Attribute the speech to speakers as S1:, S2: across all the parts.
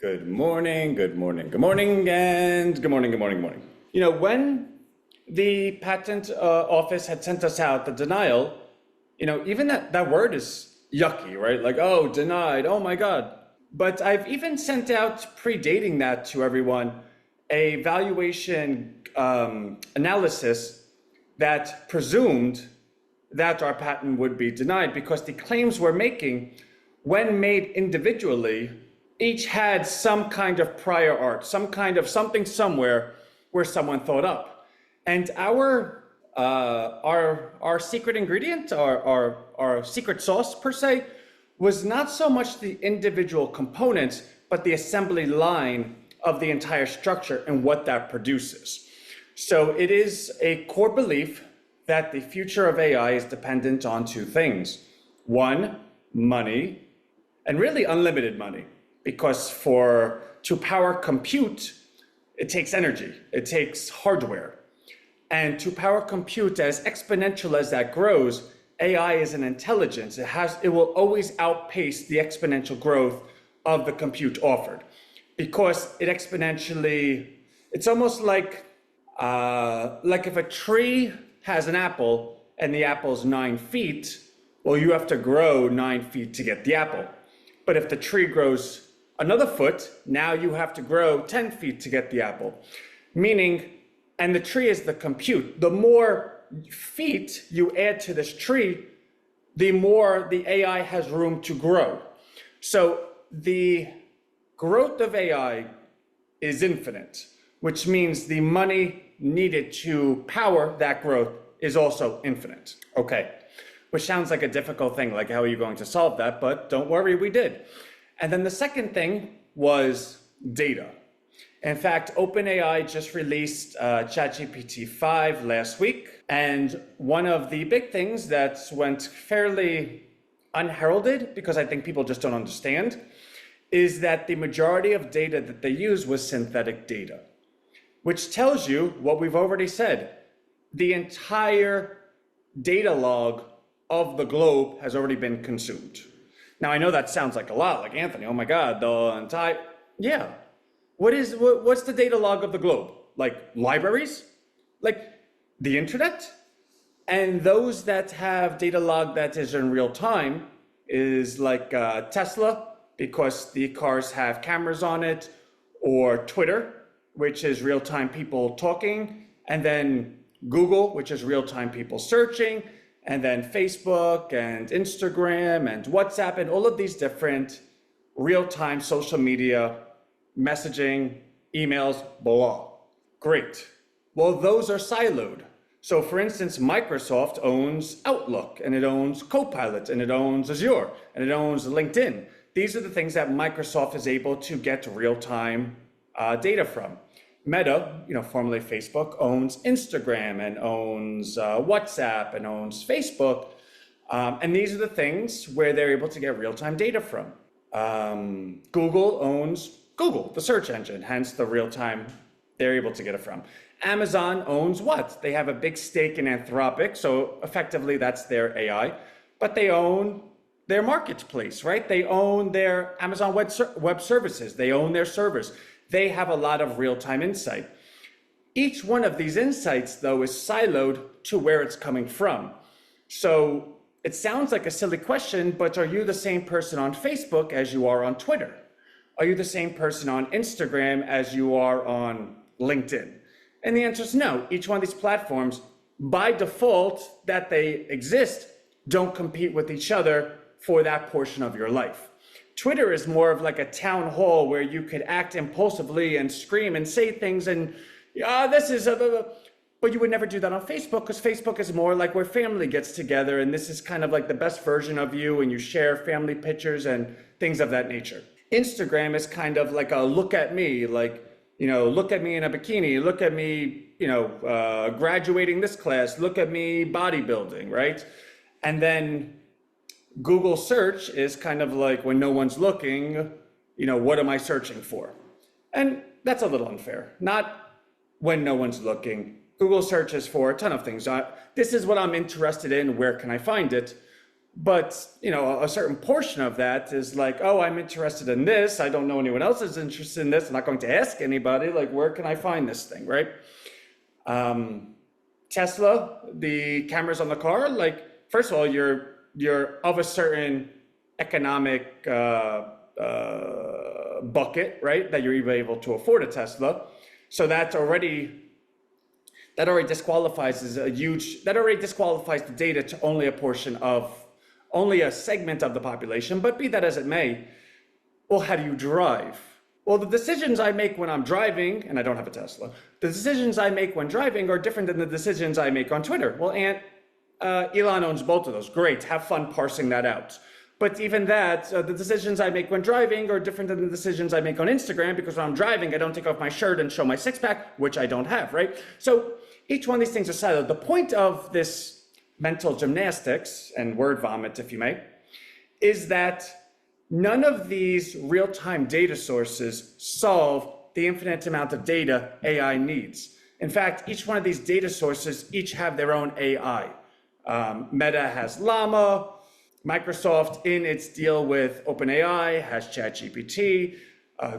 S1: Good morning, good morning, good morning, and good morning, good morning, good morning. When the patent office had sent us out the denial, even that word is yucky, right? Like, oh, denied, oh my God. But I've even sent out, predating that to everyone, a valuation analysis that presumed that our patent would be denied because the claims we're making, when made individually, each had some kind of prior art, some kind of something somewhere where someone thought up. And our secret ingredient, our secret sauce per se, was not so much the individual components, but the assembly line of the entire structure and what that produces. So it is a core belief that the future of AI is dependent on two things. One, money, and really unlimited money. Because to power compute, it takes energy, it takes hardware. And to power compute, as exponential as that grows, AI is an intelligence. It will always outpace the exponential growth of the compute offered. Because it exponentially, it's almost like if a tree has an apple and the apple's 9 feet, well, you have to grow 9 feet to get the apple. But if the tree grows another foot, now you have to grow 10 feet to get the apple. Meaning, and the tree is the compute. The more feet you add to this tree, the more the AI has room to grow. So the growth of AI is infinite, which means the money needed to power that growth is also infinite. Okay, which sounds like a difficult thing, like how are you going to solve that? But don't worry, we did. And then the second thing was data. In fact, OpenAI just released ChatGPT 5 last week. And one of the big things that went fairly unheralded, because I think people just don't understand, is that the majority of data that they use was synthetic data, which tells you what we've already said. The entire data log of the globe has already been consumed. Now, I know that sounds like a lot, like Anthony, oh my God, the entire, yeah. What's the data log of the globe? Like libraries? Like the internet? And those that have data log that is in real time is like Tesla, because the cars have cameras on it, or Twitter, which is real-time people talking, and then Google, which is real-time people searching, and then Facebook and Instagram and WhatsApp and all of these different real-time social media, messaging, emails, blah. Great. Well, those are siloed. So for instance, Microsoft owns Outlook, and it owns Copilot, and it owns Azure, and it owns LinkedIn. These are the things that Microsoft is able to get real-time data from. Meta, formerly Facebook, owns Instagram and owns WhatsApp and owns Facebook. And these are the things where they're able to get real-time data from. Google owns Google, the search engine, hence the real-time they're able to get it from. Amazon owns what? They have a big stake in Anthropic, so effectively that's their AI, but they own their marketplace, right? They own their Amazon Web Services. They own their servers. They have a lot of real-time insight. Each one of these insights, though, is siloed to where it's coming from. So it sounds like a silly question, but are you the same person on Facebook as you are on Twitter? Are you the same person on Instagram as you are on LinkedIn? And the answer is no. Each one of these platforms, by default, that they exist, don't compete with each other for that portion of your life. Twitter is more of like a town hall where you could act impulsively and scream and say things and, this is but you would never do that on Facebook, because Facebook is more like where family gets together, and this is kind of like the best version of you, and you share family pictures and things of that nature. Instagram is kind of like a look at me, like, look at me in a bikini, look at me, graduating this class, look at me bodybuilding, right? And then Google search is kind of like when no one's looking, what am I searching for? And that's a little unfair. Not when no one's looking. Google search is for a ton of things. This is what I'm interested in. Where can I find it? But, a certain portion of that is like, oh, I'm interested in this. I don't know anyone else is interested in this. I'm not going to ask anybody, like, where can I find this thing, right? Tesla, the cameras on the car, like, first of all, you're of a certain economic bucket, right? That you're even able to afford a Tesla. So that already disqualifies the data to only a segment of the population. But be that as it may, well, how do you drive? Well, the decisions I make when I'm driving, and I don't have a Tesla, the decisions I make when driving are different than the decisions I make on Twitter. Well, Elon owns both of those. Great, have fun parsing that out. But even that, the decisions I make when driving are different than the decisions I make on Instagram, because when I'm driving, I don't take off my shirt and show my six-pack, which I don't have, right? So each one of these things are siloed. The point of this mental gymnastics, and word vomit, if you may, is that none of these real-time data sources solve the infinite amount of data AI needs. In fact, each one of these data sources each have their own AI. Meta has Llama. Microsoft, in its deal with OpenAI, has ChatGPT.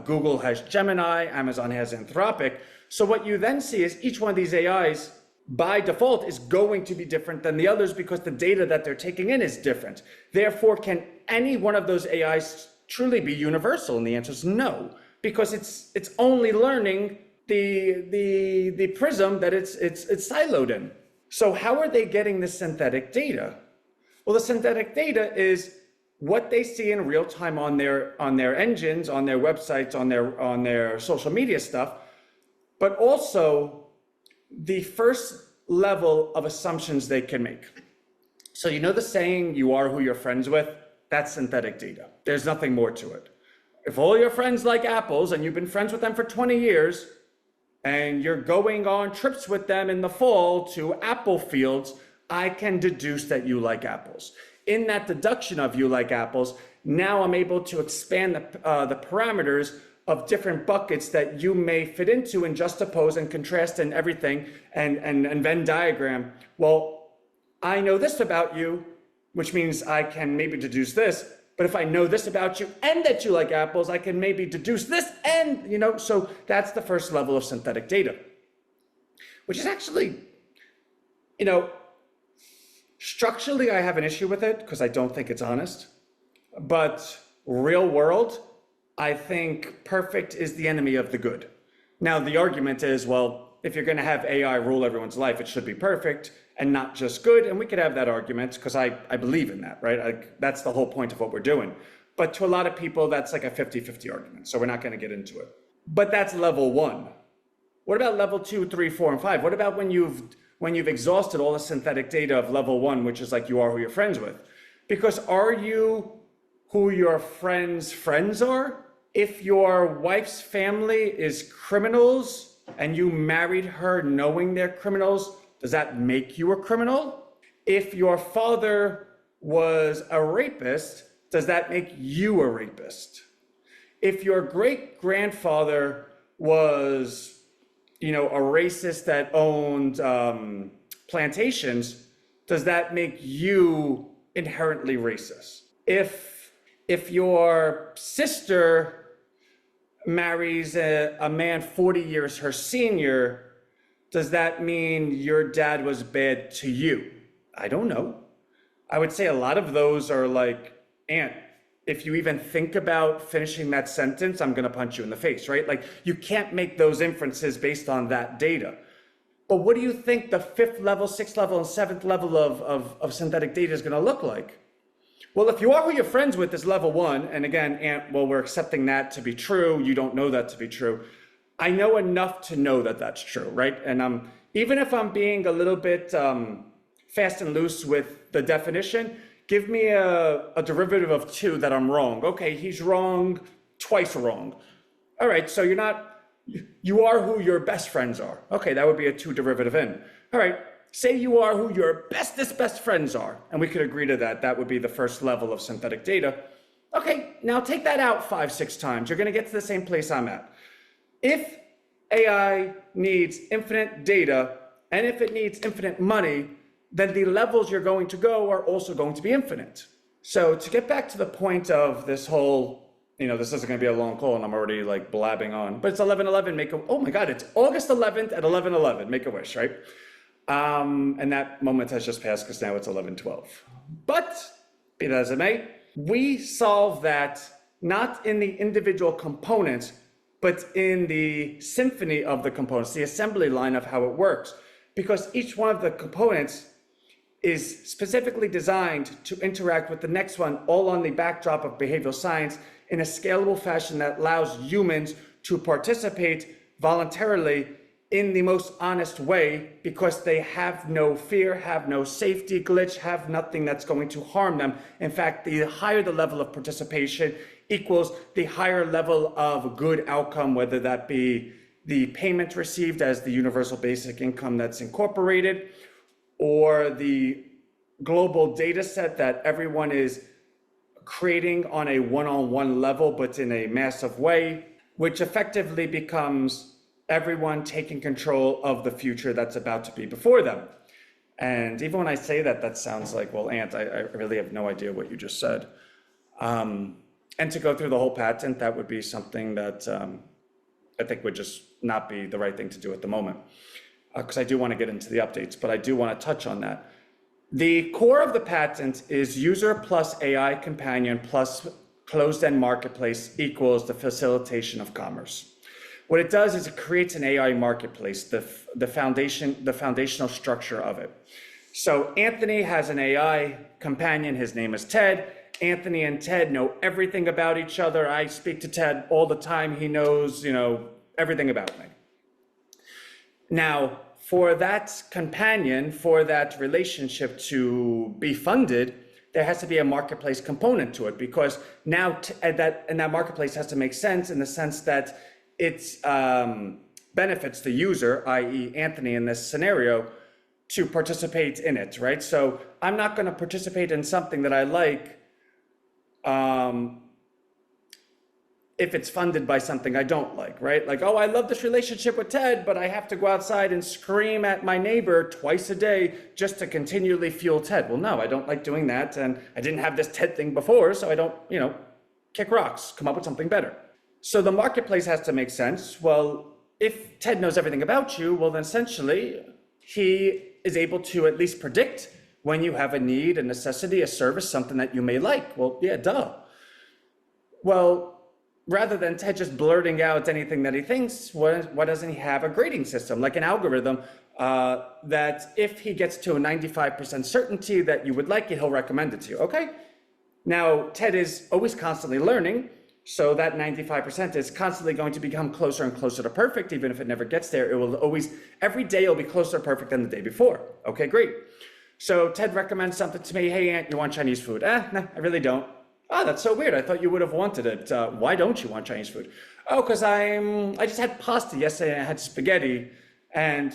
S1: Google has Gemini. Amazon has Anthropic. So what you then see is each one of these AIs, by default, is going to be different than the others because the data that they're taking in is different. Therefore, can any one of those AIs truly be universal? And the answer is no, because it's only learning the prism that it's siloed in. So how are they getting this synthetic data? Well, the synthetic data is what they see in real time on their engines, on their websites, on their social media stuff, but also the first level of assumptions they can make. So the saying, you are who you're friends with? That's synthetic data. There's nothing more to it. If all your friends like apples and you've been friends with them for 20 years and you're going on trips with them in the fall to apple fields, I can deduce that you like apples. In that deduction of you like apples, now I'm able to expand the parameters of different buckets that you may fit into and juxtapose and contrast and everything and Venn diagram. Well, I know this about you, which means I can maybe deduce this. But if I know this about you and that you like apples, I can maybe deduce this and, so that's the first level of synthetic data, which is actually, structurally, I have an issue with it because I don't think it's honest. But real world, I think perfect is the enemy of the good. Now, the argument is, well, if you're going to have AI rule everyone's life, it should be perfect and not just good. And we could have that argument because I believe in that, right? That's the whole point of what we're doing. But to a lot of people, that's like a 50-50 argument. So we're not going to get into it. But that's level one. What about level 2, 3, 4, and 5? What about when you've exhausted all the synthetic data of level 1, which is like you are who you're friends with? Because are you who your friends are? If your wife's family is criminals and you married her knowing they're criminals, does that make you a criminal? If your father was a rapist, does that make you a rapist? If your great-grandfather was, a racist that owned plantations, does that make you inherently racist? If your sister marries a man 40 years her senior, does that mean your dad was bad to you? I don't know. I would say a lot of those are like, Aunt, if you even think about finishing that sentence, I'm going to punch you in the face, right? Like, you can't make those inferences based on that data. But what do you think the 5th level, 6th level, and 7th level of synthetic data is going to look like? Well, if you are who you're friends with is level 1, and again, Aunt, well, we're accepting that to be true. You don't know that to be true. I know enough to know that that's true, right? And even if I'm being a little bit fast and loose with the definition, give me a derivative of 2 that I'm wrong. Okay, he's wrong, twice wrong. All right, so you are who your best friends are. Okay, that would be a 2 derivative in. All right, say you are who your bestest best friends are, and we could agree to that. That would be the first level of synthetic data. Okay, now take that out 5, 6 times. You're gonna get to the same place I'm at. If AI needs infinite data, and if it needs infinite money, then the levels you're going to go are also going to be infinite. So to get back to the point of this whole, this isn't going to be a long call and I'm already like blabbing on, but it's 11:11, oh my God, it's August 11th at 11:11, make a wish, right? And that moment has just passed because now it's 11:12. But be that as it may, we solve that not in the individual components, but in the symphony of the components, the assembly line of how it works. Because each one of the components is specifically designed to interact with the next one, all on the backdrop of behavioral science in a scalable fashion that allows humans to participate voluntarily in the most honest way, because they have no fear, have no safety glitch, have nothing that's going to harm them. In fact, the higher the level of participation equals the higher level of good outcome, whether that be the payment received as the universal basic income that's incorporated, or the global data set that everyone is creating on a one-on-one level, but in a massive way, which effectively becomes everyone taking control of the future that's about to be before them. And even when I say that, that sounds like, well, Ant, I really have no idea what you just said. And to go through the whole patent, that would be something that I think would just not be the right thing to do at the moment. Because I do want to get into the updates, but I do want to touch on that. The core of the patent is user plus AI companion plus closed-end marketplace equals the facilitation of commerce. What it does is it creates an AI marketplace, the foundational structure of it. So Anthony has an AI companion, his name is Ted. Anthony and Ted know everything about each other. I speak to Ted all the time. He knows, everything about me. Now, for that companion, for that relationship to be funded, there has to be a marketplace component to it, because now that marketplace has to make sense in the sense that it benefits the user, i.e. Anthony in this scenario, to participate in it, right? So I'm not going to participate in something that I like if it's funded by something I don't like, right? Like, oh, I love this relationship with Ted, but I have to go outside and scream at my neighbor twice a day just to continually fuel Ted. Well, no, I don't like doing that. And I didn't have this Ted thing before, so I don't, kick rocks, come up with something better. So the marketplace has to make sense. Well, if Ted knows everything about you, well, then essentially he is able to at least predict when you have a need, a necessity, a service, something that you may like. Well, yeah, duh. Well, rather than Ted just blurting out anything that he thinks, why doesn't he have a grading system, like an algorithm that if he gets to a 95% certainty that you would like it, he'll recommend it to you, okay? Now, Ted is always constantly learning, so that 95% is constantly going to become closer and closer to perfect. Even if it never gets there, it will always, every day it'll be closer to perfect than the day before. Okay, great. So Ted recommends something to me. Hey, Aunt, you want Chinese food? No, I really don't. Oh, that's so weird. I thought you would have wanted it. Why don't you want Chinese food? Oh, because I just had pasta yesterday and I had spaghetti. And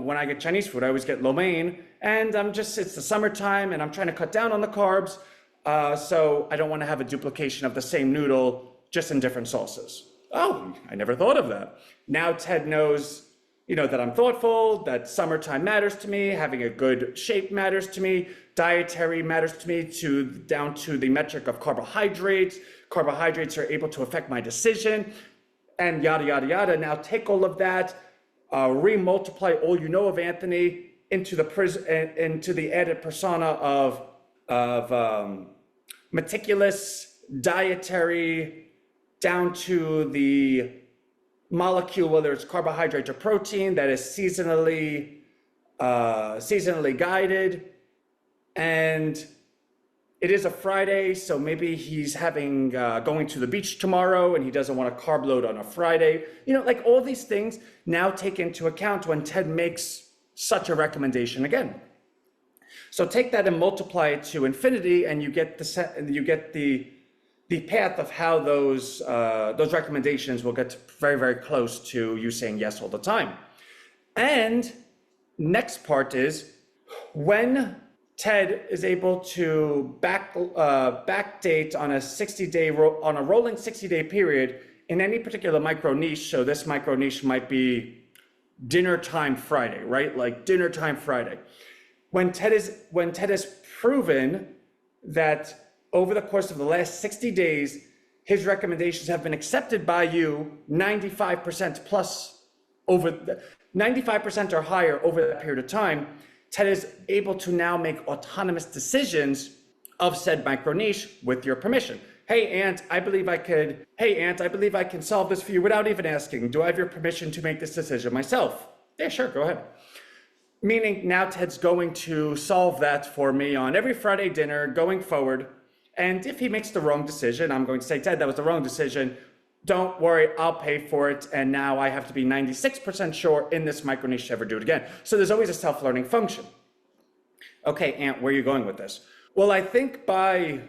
S1: when I get Chinese food, I always get lo mein. And it's the summertime and I'm trying to cut down on the carbs. So I don't want to have a duplication of the same noodle, just in different sauces. Oh, I never thought of that. Now Ted knows, that I'm thoughtful, that summertime matters to me, having a good shape matters to me, dietary matters to me, down to the metric of carbohydrates. Carbohydrates are able to affect my decision, and yada, yada, yada. Now take all of that, re-multiply all you know of Anthony into the added persona of meticulous, dietary, down to the molecule, whether it's carbohydrate or protein, that is seasonally guided. And it is a Friday, so maybe he's going to the beach tomorrow and he doesn't want a carb load on a Friday. Like all these things now take into account when Ted makes such a recommendation again. So take that and multiply it to infinity, and you get the path of how those recommendations will get very, very close to you saying yes all the time. And next part is when Ted is able to backdate on a rolling 60-day period in any particular micro niche. So this micro niche might be dinner time Friday, right? Like dinner time Friday. when Ted has proven that over the course of the last 60 days, his recommendations have been accepted by you 95% plus over the 95% or higher over that period of time, Ted is able to now make autonomous decisions of said micro niche with your permission. Hey, Ant, I believe I can solve this for you without even asking. Do I have your permission to make this decision myself? Yeah, sure, go ahead. Meaning now Ted's going to solve that for me on every Friday dinner going forward. And if he makes the wrong decision, I'm going to say, Ted, that was the wrong decision. Don't worry, I'll pay for it. And now I have to be 96% sure in this micro niche to ever do it again. So there's always a self-learning function. Okay, Ant, where are you going with this? Well, I think by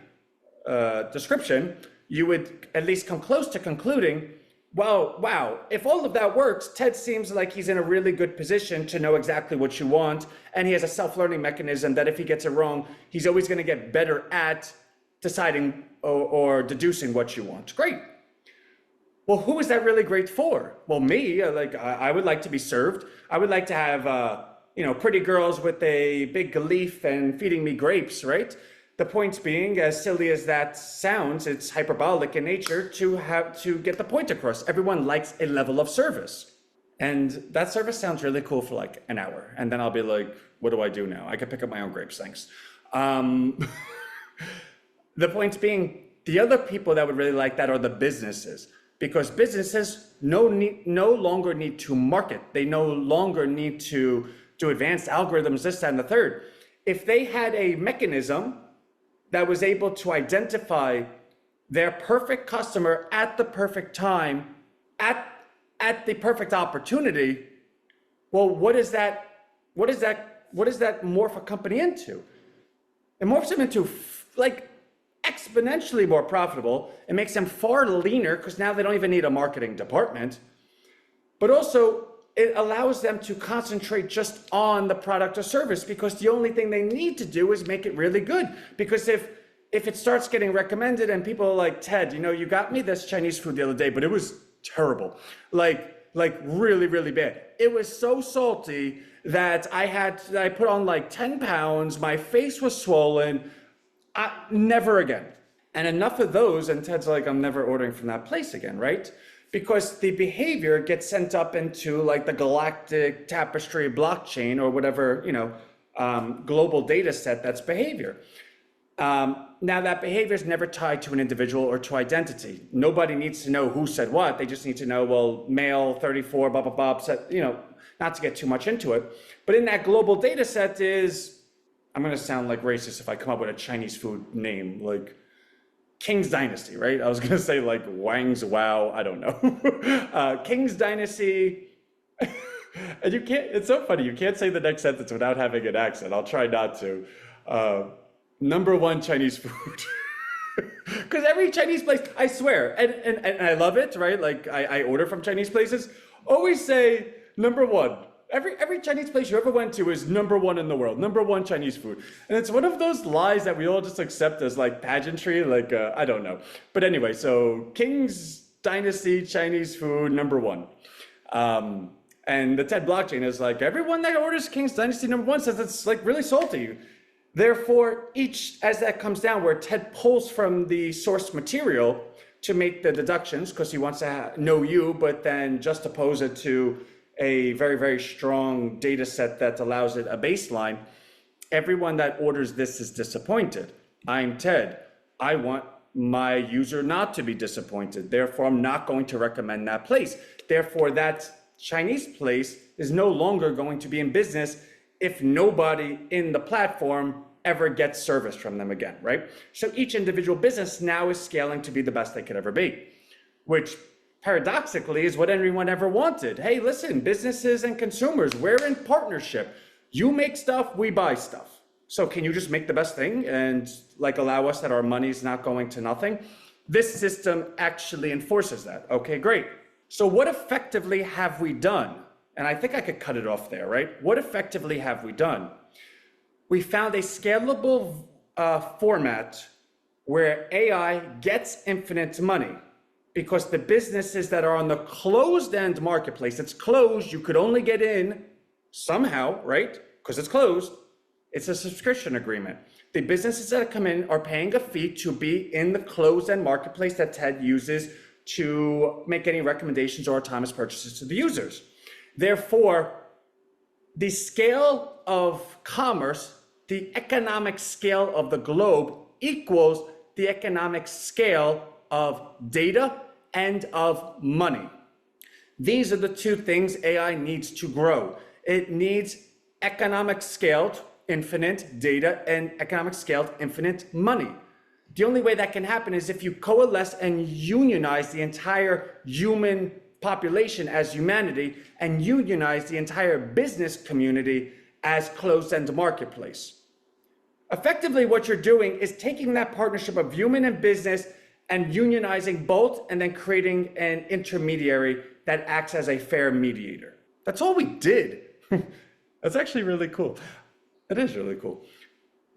S1: description, you would at least come close to concluding, well, wow, if all of that works, Ted seems like he's in a really good position to know exactly what you want. And he has a self-learning mechanism that if he gets it wrong, he's always going to get better at deciding or deducing what you want. Great. Well, who is that really great for? Well, me, I would like to be served. I would like to have, pretty girls with a big leaf and feeding me grapes, right? The point being, as silly as that sounds, it's hyperbolic in nature to get the point across. Everyone likes a level of service. And that service sounds really cool for like an hour. And then I'll be like, what do I do now? I can pick up my own grapes, thanks. The point being, the other people that would really like that are the businesses, because businesses no longer need to market. They no longer need to do advanced algorithms, this, that, and the third. If they had a mechanism that was able to identify their perfect customer at the perfect time, at the perfect opportunity, well, what does that morph a company into? It morphs them into exponentially more profitable. It makes them far leaner because now they don't even need a marketing department. But also, it allows them to concentrate just on the product or service because the only thing they need to do is make it really good. Because if it starts getting recommended and people are like, Ted, you got me this Chinese food the other day, but it was terrible. Like really, really bad. It was so salty that I put on like 10 pounds. My face was swollen. Never again. And enough of those, and Ted's like, I'm never ordering from that place again, right? Because the behavior gets sent up into like the galactic tapestry blockchain or whatever, global data set that's behavior. Now that behavior is never tied to an individual or to identity. Nobody needs to know who said what. They just need to know, well, male 34, blah, blah, blah, said, not to get too much into it. But in that global data set I'm going to sound like racist if I come up with a Chinese food name, like King's Dynasty, right? I was going to say like Wang's Wow. I don't know. King's Dynasty. And it's so funny. You can't say the next sentence without having an accent. I'll try not to. Number one Chinese food. Because every Chinese place, I swear, and I love it, right? Like I order from Chinese places, always say number one. Every Chinese place you ever went to is number one in the world, number one Chinese food. And it's one of those lies that we all just accept as like pageantry, like, I don't know. But anyway, so King's Dynasty Chinese food, number one. And the TED blockchain is like, everyone that orders King's Dynasty number one says it's like really salty. Therefore, as that comes down, where TED pulls from the source material to make the deductions, because he wants to know you, but then just oppose it to a very, very strong data set that allows it a baseline, everyone that orders this is disappointed. I'm Ted. I want my user not to be disappointed. Therefore, I'm not going to recommend that place. Therefore, that Chinese place is no longer going to be in business if nobody in the platform ever gets service from them again, right? So each individual business now is scaling to be the best they could ever be, which paradoxically is what everyone ever wanted. Hey, listen, businesses and consumers, we're in partnership. You make stuff, we buy stuff. So can you just make the best thing and like allow us that our money's not going to nothing? This system actually enforces that. Okay, great. So what effectively have we done? And I think I could cut it off there, right? What effectively have we done? We found a scalable format where AI gets infinite money. Because the businesses that are on the closed end marketplace, it's closed, you could only get in somehow, right? Because it's closed. It's a subscription agreement. The businesses that come in are paying a fee to be in the closed-end marketplace that TED uses to make any recommendations or autonomous purchases to the users. Therefore, the scale of commerce, the economic scale of the globe equals the economic scale of data and of money. These are the two things AI needs to grow. It needs economic scaled infinite data and economic scaled infinite money. The only way that can happen is if you coalesce and unionize the entire human population as humanity and unionize the entire business community as closed-end marketplace. Effectively, what you're doing is taking that partnership of human and business and unionizing both and then creating an intermediary that acts as a fair mediator. That's all we did. That's actually really cool. It is really cool.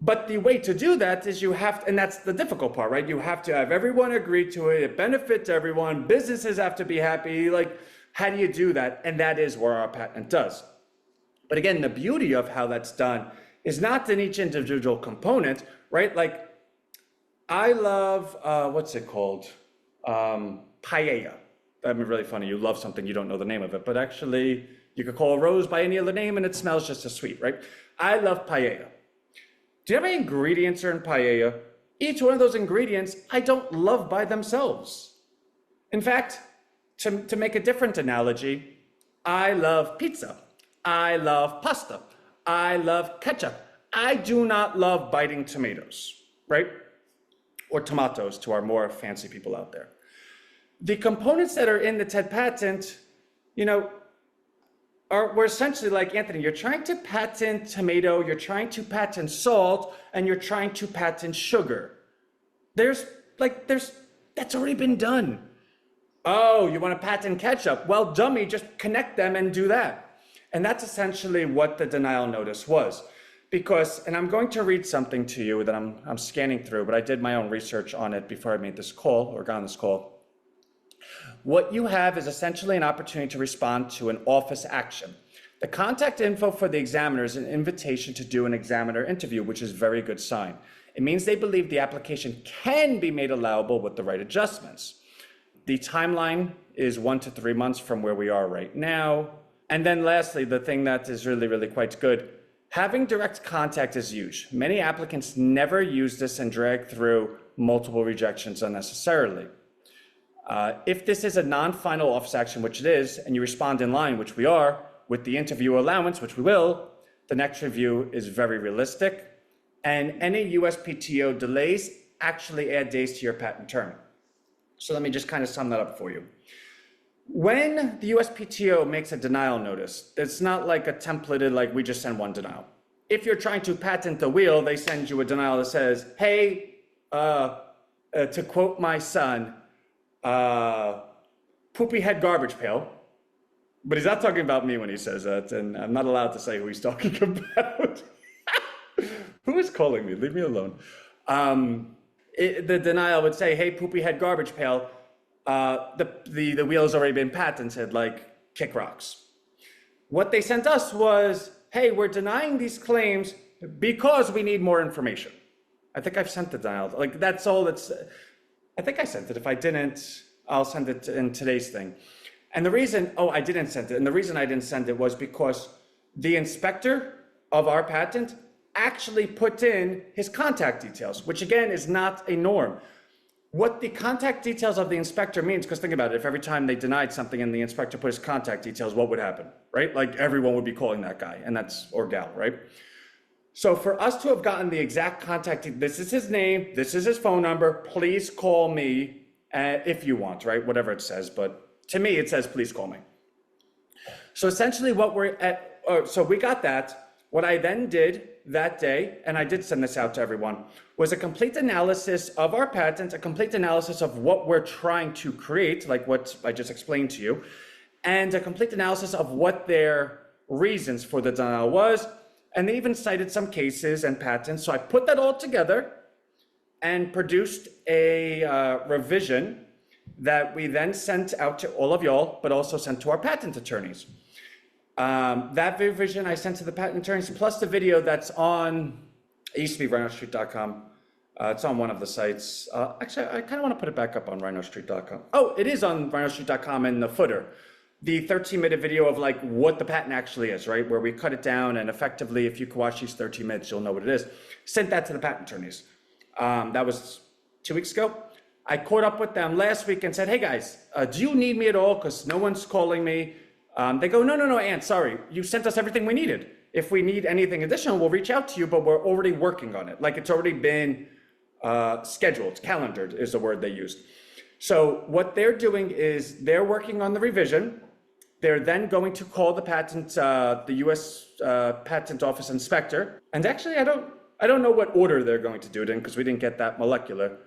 S1: But the way to do that is you have to, and that's the difficult part, right? You have to have everyone agree to it. It benefits everyone. Businesses have to be happy. Like, how do you do that? And that is where our patent does. But again, the beauty of how that's done is not in each individual component, right? Like, I love, what's it called? Paella. That'd be really funny. You love something, you don't know the name of it, but actually you could call a rose by any other name and it smells just as sweet, right? I love paella. Do you know how many ingredients are in paella? Each one of those ingredients I don't love by themselves. In fact, to make a different analogy, I love pizza. I love pasta. I love ketchup. I do not love biting tomatoes, right? Or tomatoes to our more fancy people out there. The components that are in the TED patent, we're essentially like, Anthony, you're trying to patent tomato, you're trying to patent salt, and you're trying to patent sugar. That's already been done. Oh, you want to patent ketchup? Well, dummy, just connect them and do that. And that's essentially what the denial notice was. Because, and I'm going to read something to you that I'm scanning through, but I did my own research on it before I made this call or got on this call. What you have is essentially an opportunity to respond to an office action. The contact info for the examiner is an invitation to do an examiner interview, which is a very good sign. It means they believe the application can be made allowable with the right adjustments. The timeline is 1 to 3 months from where we are right now. And then lastly, the thing that is really, really quite good, having direct contact is huge. Many applicants never use this and drag through multiple rejections unnecessarily. If this is a non-final office action, which it is, and you respond in line, which we are, with the interview allowance, which we will, the next review is very realistic. And any USPTO delays actually add days to your patent term. So let me just kind of sum that up for you. When the USPTO makes a denial notice, it's not like a templated, like we just send one denial. If you're trying to patent the wheel, they send you a denial that says, hey, to quote my son, poopy head garbage pail. But he's not talking about me when he says that, and I'm not allowed to say who he's talking about. Who is calling me? Leave me alone. The denial would say, hey, poopy head garbage pail, the wheel has already been patented, like kick rocks. What they sent us was, hey, we're denying these claims because we need more information. I think I've sent the denial. Like, that's all that's, I think I sent it. If I didn't, I'll send it in today's thing. And the reason, I didn't send it. And the reason I didn't send it was because the inspector of our patent actually put in his contact details, which again is not a norm. What the contact details of the inspector means, because think about it, if every time they denied something and the inspector put his contact details, what would happen, right? Like everyone would be calling that guy or gal, right? So for us to have gotten the exact contact, this is his name, this is his phone number, please call me if you want, right? Whatever it says, but to me, it says, please call me. So essentially what we're at, so we got that. What I then did that day, and I did send this out to everyone, was a complete analysis of our patent, a complete analysis of what we're trying to create, like what I just explained to you, and a complete analysis of what their reasons for the denial was. And they even cited some cases and patents. So I put that all together and produced a revision that we then sent out to all of y'all, but also sent to our patent attorneys. That revision I sent to the patent attorneys, plus the video that's on, it used to be rhinostreet.com. It's on one of the sites. Actually, I kind of want to put it back up on rhinostreet.com. Oh, it is on rhinostreet.com in the footer. The 13-minute video of like what the patent actually is, right? Where we cut it down, and effectively, if you can watch these 13 minutes, you'll know what it is. Sent that to the patent attorneys. That was 2 weeks ago. I caught up with them last week and said, hey guys, do you need me at all? Because no one's calling me. They go, no, Ant, sorry. You sent us everything we needed. If we need anything additional, we'll reach out to you, but we're already working on it. Like it's already been scheduled, calendared is the word they used. So what they're doing is they're working on the revision. They're then going to call the U.S. Patent Office inspector. And actually, I don't know what order they're going to do it in because we didn't get that molecular.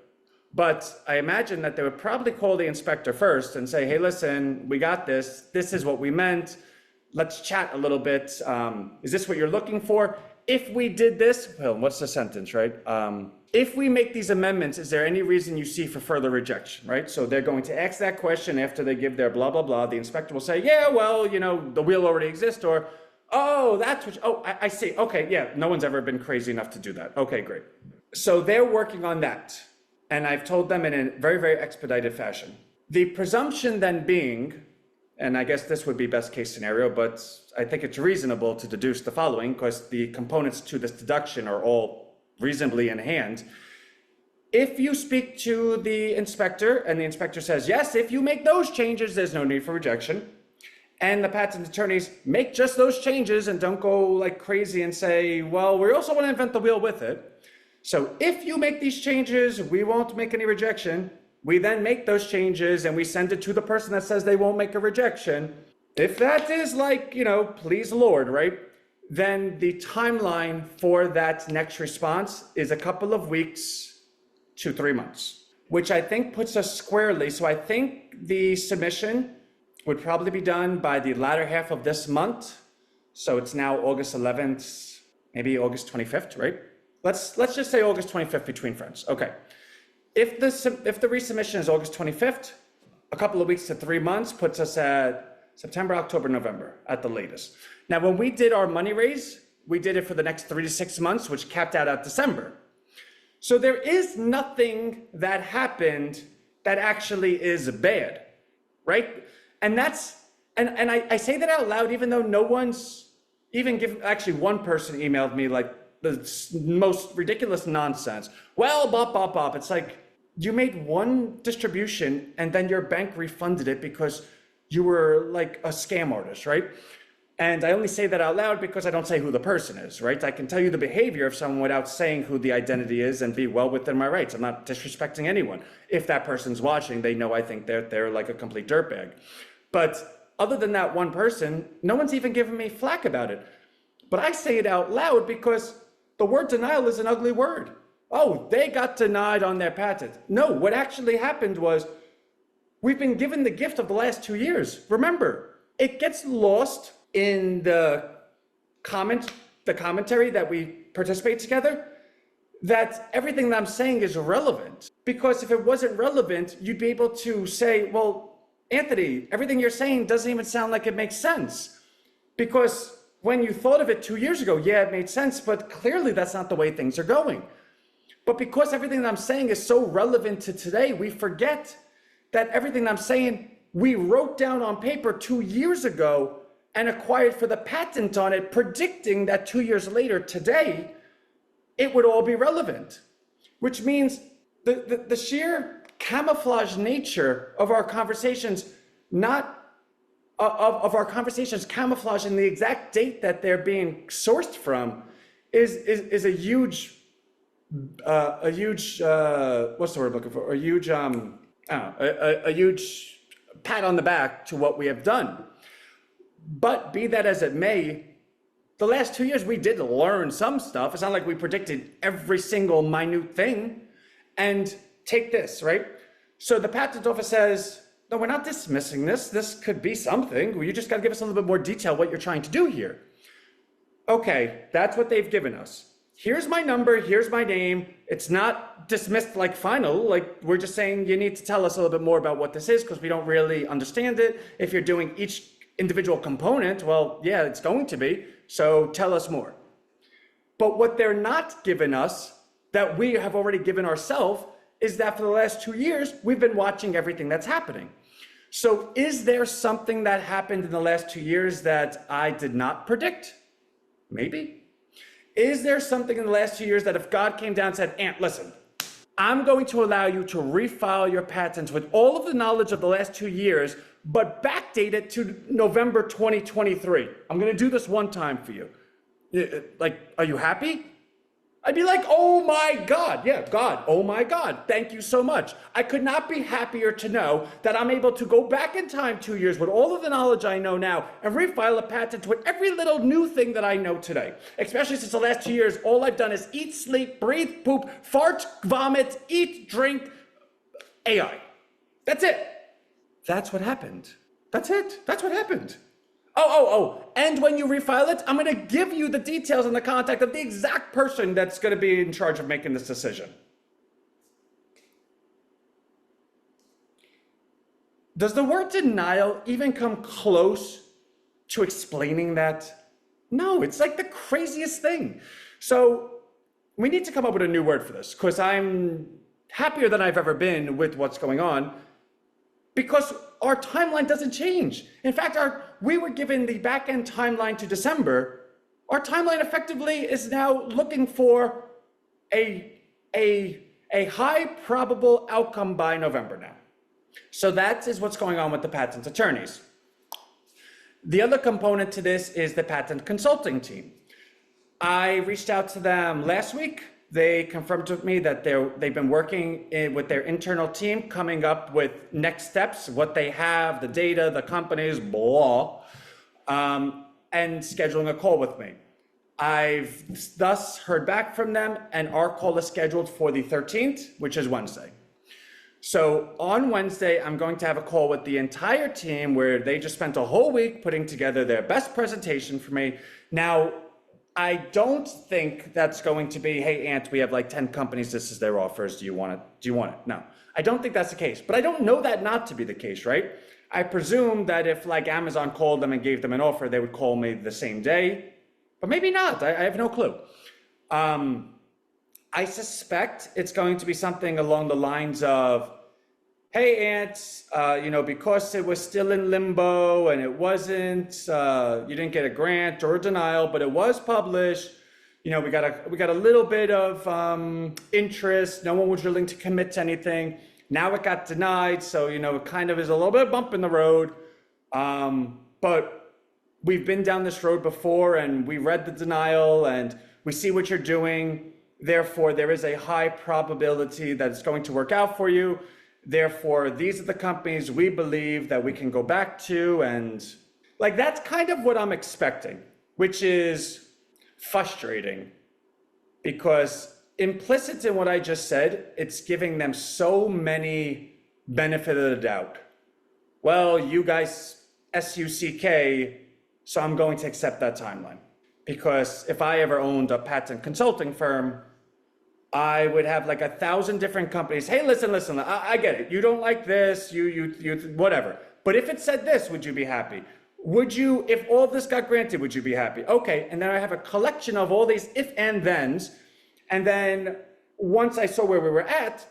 S1: But I imagine that they would probably call the inspector first and say, hey, listen, we got this. This is what we meant. Let's chat a little bit. Is this what you're looking for? If we did this, well, what's the sentence, right? If we make these amendments, is there any reason you see for further rejection, right? So they're going to ask that question after they give their blah, blah, blah. The inspector will say, yeah, well, the wheel already exists, or, oh, that's what, I see. Okay, yeah, no one's ever been crazy enough to do that. Okay, great. So they're working on that. And I've told them in a very, very expedited fashion. The presumption then being, and I guess this would be best case scenario, but I think it's reasonable to deduce the following because the components to this deduction are all reasonably in hand. If you speak to the inspector and the inspector says, yes, if you make those changes, there's no need for rejection. And the patent attorneys make just those changes and don't go like crazy and say, well, we also want to invent the wheel with it. So if you make these changes, we won't make any rejection. We then make those changes and we send it to the person that says they won't make a rejection. If that is like, please Lord, right? Then the timeline for that next response is a couple of weeks to 3 months, which I think puts us squarely. So I think the submission would probably be done by the latter half of this month. So it's now August 11th, maybe August 25th, right? Let's just say August 25th between friends. Okay. If the resubmission is August 25th, a couple of weeks to 3 months puts us at September, October, November at the latest. Now, when we did our money raise, we did it for the next 3 to 6 months, which capped out at December. So there is nothing that happened that actually is bad, right? And I say that out loud, even though no one's even given, actually one person emailed me like the most ridiculous nonsense. Well, bop. It's like, you made one distribution and then your bank refunded it because you were like a scam artist, right? And I only say that out loud because I don't say who the person is, right? I can tell you the behavior of someone without saying who the identity is and be well within my rights. I'm not disrespecting anyone. If that person's watching, they know I think they're like a complete dirtbag. But other than that one person, no one's even given me flack about it. But I say it out loud because the word denial is an ugly word. Oh, they got denied on their patent. No, what actually happened was we've been given the gift of the last 2 years. Remember, it gets lost in the commentary that we participate together, that everything that I'm saying is relevant. Because if it wasn't relevant, you'd be able to say, well, Anthony, everything you're saying doesn't even sound like it makes sense. Because when you thought of it 2 years ago, yeah, it made sense, but clearly that's not the way things are going. But because everything that I'm saying is so relevant to today, we forget that everything that I'm saying, we wrote down on paper 2 years ago and acquired for the patent on it, predicting that 2 years later, today, it would all be relevant. Which means the sheer camouflage nature of our conversations, not of our conversations camouflaging the exact date that they're being sourced from, is a huge what's the word I'm looking for? A huge pat on the back to what we have done. But be that as it may, the last 2 years we did learn some stuff. It's not like we predicted every single minute thing. And take this, right? So the patent office says, no, we're not dismissing this. This could be something. You just got to give us a little bit more detail what you're trying to do here. Okay, that's what they've given us. Here's my number, here's my name. It's not dismissed like final, like we're just saying you need to tell us a little bit more about what this is because we don't really understand it. If you're doing each individual component, well, yeah, it's going to be. So tell us more. But what they're not giving us, that we have already given ourselves, is that for the last 2 years, we've been watching everything that's happening. So is there something that happened in the last 2 years that I did not predict? Maybe. Is there something in the last 2 years that if God came down and said, Ant, listen, I'm going to allow you to refile your patents with all of the knowledge of the last 2 years, but backdate it to November 2023. I'm going to do this one time for you. Like, are you happy? I'd be like, oh my God, yeah, God, oh my God, thank you so much. I could not be happier to know that I'm able to go back in time 2 years with all of the knowledge I know now and refile a patent with every little new thing that I know today. Especially since the last 2 years, all I've done is eat, sleep, breathe, poop, fart, vomit, eat, drink, AI. That's it. That's what happened. That's it. That's what happened. And when you refile it, I'm going to give you the details and the contact of the exact person that's going to be in charge of making this decision. Does the word denial even come close to explaining that? No, it's like the craziest thing. So we need to come up with a new word for this, because I'm happier than I've ever been with what's going on, because our timeline doesn't change. In fact, we were given the back-end timeline to December. Our timeline effectively is now looking for a high probable outcome by November now. So that is what's going on with the patent attorneys. The other component to this is the patent consulting team. I reached out to them last week. They confirmed with me that they've been working with their internal team, coming up with next steps, what they have, the data, the companies, blah, and scheduling a call with me. I've thus heard back from them, and our call is scheduled for the 13th, which is Wednesday. So on Wednesday, I'm going to have a call with the entire team where they just spent a whole week putting together their best presentation for me. Now, I don't think that's going to be, hey, Ant, we have like 10 companies, this is their offers, do you want it? Do you want it? No, I don't think that's the case, but I don't know that not to be the case, right? I presume that if like Amazon called them and gave them an offer, they would call me the same day, but maybe not, I have no clue. I suspect it's going to be something along the lines of, hey, Ant, because it was still in limbo and it wasn't, you didn't get a grant or a denial, but it was published. We got a little bit of interest. No one was willing to commit to anything. Now it got denied, so it kind of is a little bit of a bump in the road. But we've been down this road before, and we read the denial, and we see what you're doing. Therefore, there is a high probability that it's going to work out for you. Therefore, these are the companies we believe that we can go back to. And like, that's kind of what I'm expecting, which is frustrating, because implicit in what I just said, it's giving them so many benefit of the doubt. Well, you guys, SUCK, so I'm going to accept that timeline. Because if I ever owned a patent consulting firm, I would have like 1,000 different companies. Hey, listen, I get it. You don't like this, you whatever. But if it said this, would you be happy? Would you, if all of this got granted, would you be happy? Okay, and then I have a collection of all these if and thens. And then once I saw where we were at,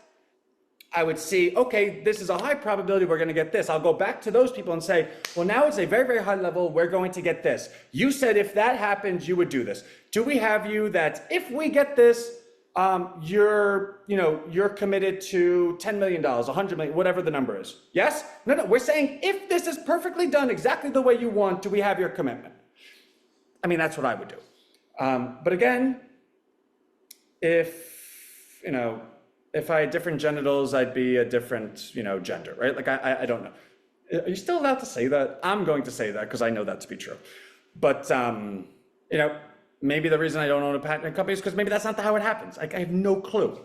S1: I would see, okay, this is a high probability we're going to get this. I'll go back to those people and say, well, now it's a very, very high level. We're going to get this. You said if that happens, you would do this. Do we have you that if we get this, you're committed to $10 million, $100 million, whatever the number is? Yes? No, we're saying if this is perfectly done exactly the way you want, do we have your commitment? I mean, that's what I would do. But again, if I had different genitals, I'd be a different, gender, right? Like, I don't know. Are you still allowed to say that? I'm going to say that because I know that to be true. But, maybe the reason I don't own a patent company is because maybe that's not how it happens. I have no clue.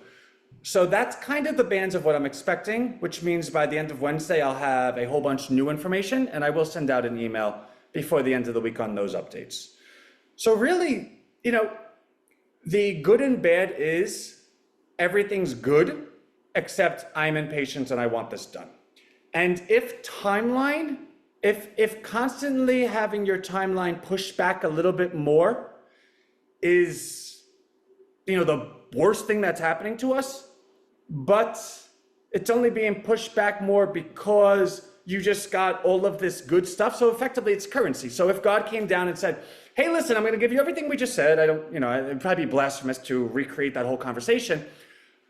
S1: So that's kind of the bands of what I'm expecting, which means by the end of Wednesday, I'll have a whole bunch of new information, and I will send out an email before the end of the week on those updates. So really, the good and bad is everything's good, except I'm impatient and I want this done. And if timeline if constantly having your timeline pushed back a little bit more is, the worst thing that's happening to us, but it's only being pushed back more because you just got all of this good stuff. So effectively it's currency. So if God came down and said, hey, listen, I'm going to give you everything we just said. I don't, it'd probably be blasphemous to recreate that whole conversation.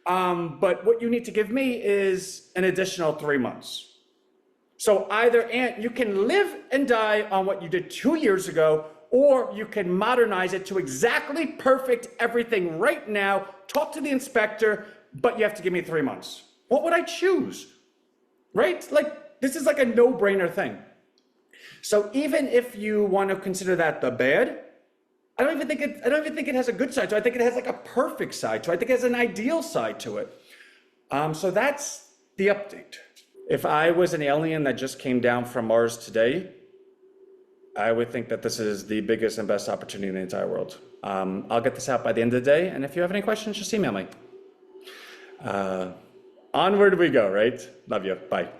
S1: But what you need to give me is an additional 3 months. So either you can live and die on what you did 2 years ago, or you can modernize it to exactly perfect everything right now, talk to the inspector, but you have to give me 3 months. What would I choose? Right? This is like a no-brainer thing. So even if you want to consider that the bad, I don't even think it has a good side to it. I think it has like a perfect side to it. I think it has an ideal side to it. So that's the update. If I was an alien that just came down from Mars today, I would think that this is the biggest and best opportunity in the entire world. I'll get this out by the end of the day, and if you have any questions, just email me. Onward we go, right? Love you. Bye.